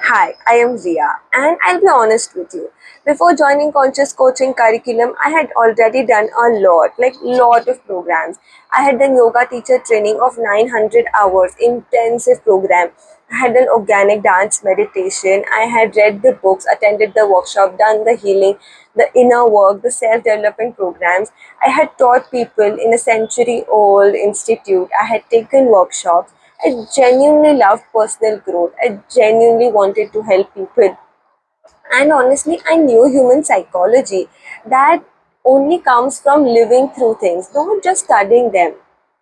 Hi, I am Ria, and I'll be honest with you. Before joining Conscious Coaching curriculum, I had already done a lot of programs. I had done yoga teacher training of 900 hours, intensive program. I had done organic dance meditation. I had read the books, attended the workshop, done the healing, the inner work, the self-development programs. I had taught people in a century-old institute. I had taken workshops. I genuinely loved personal growth. I genuinely wanted to help people. And honestly, I knew human psychology that only comes from living through things, not just studying them.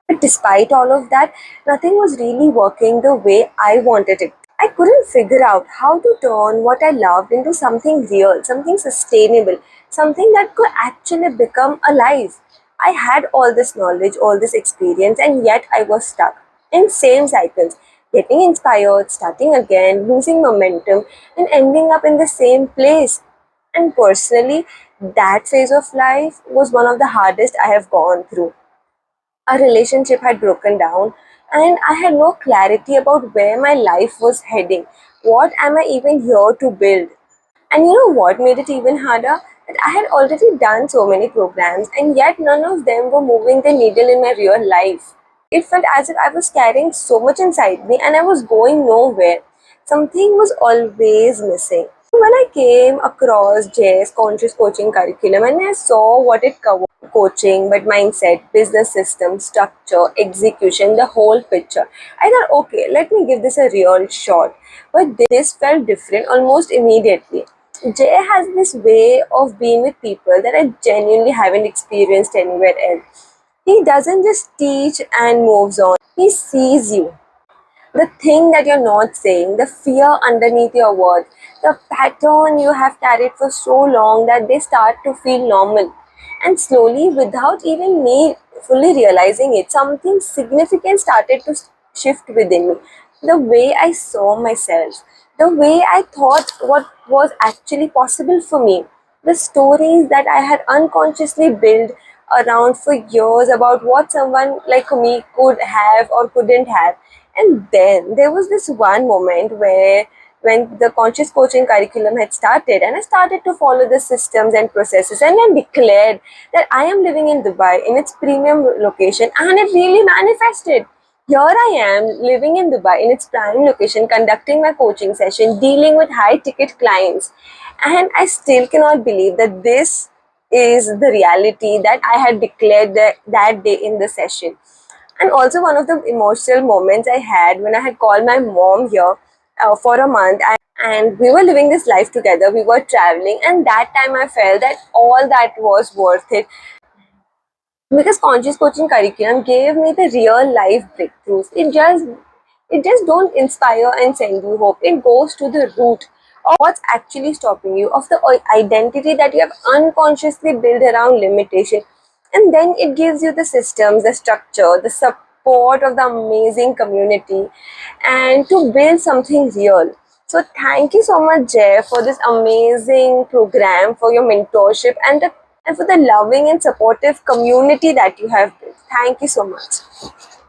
But despite all of that, nothing was really working the way I wanted it. I couldn't figure out how to turn what I loved into something real, something sustainable, something that could actually become alive. I had all this knowledge, all this experience, and yet I was stuck in same cycles, getting inspired, starting again, losing momentum, and ending up in the same place. And personally, that phase of life was one of the hardest I have gone through. A relationship had broken down, and I had no clarity about where my life was heading. What am I even here to build? And you know what made it even harder? That I had already done so many programs, and yet none of them were moving the needle in my real life. It felt as if I was carrying so much inside me and I was going nowhere. Something was always missing. When I came across Jay's conscious coaching curriculum and I saw what it covered, coaching, but mindset, business system, structure, execution, the whole picture, I thought, okay, let me give this a real shot. But this felt different almost immediately. Jay has this way of being with people that I genuinely haven't experienced anywhere else. He doesn't just teach and moves on, he sees you. The thing that you're not saying, the fear underneath your words, the pattern you have carried for so long that they start to feel normal. And slowly, without even me fully realizing it, something significant started to shift within me. The way I saw myself, the way I thought what was actually possible for me, the stories that I had unconsciously built around for years about what someone like me could have or couldn't have. And then there was this one moment where when the conscious coaching curriculum had started and I started to follow the systems and processes and I declared that I am living in Dubai in its premium location, and it really manifested. Here I am living in Dubai in its prime location, conducting my coaching session, dealing with high ticket clients. And I still cannot believe that this is the reality that I had declared that day in the session. And also, one of the emotional moments I had when I had called my mom here for a month, and we were living this life together, we were traveling, and that time I felt that all that was worth it because conscious coaching curriculum gave me the real life breakthroughs. It just don't inspire and send you hope. It goes to the root of what's actually stopping you, of the identity that you have unconsciously built around limitation. And then it gives you the systems, the structure, the support of the amazing community, and to build something real. So thank you so much, Jay, for this amazing program, for your mentorship, and for the loving and supportive community that you have built. Thank you so much.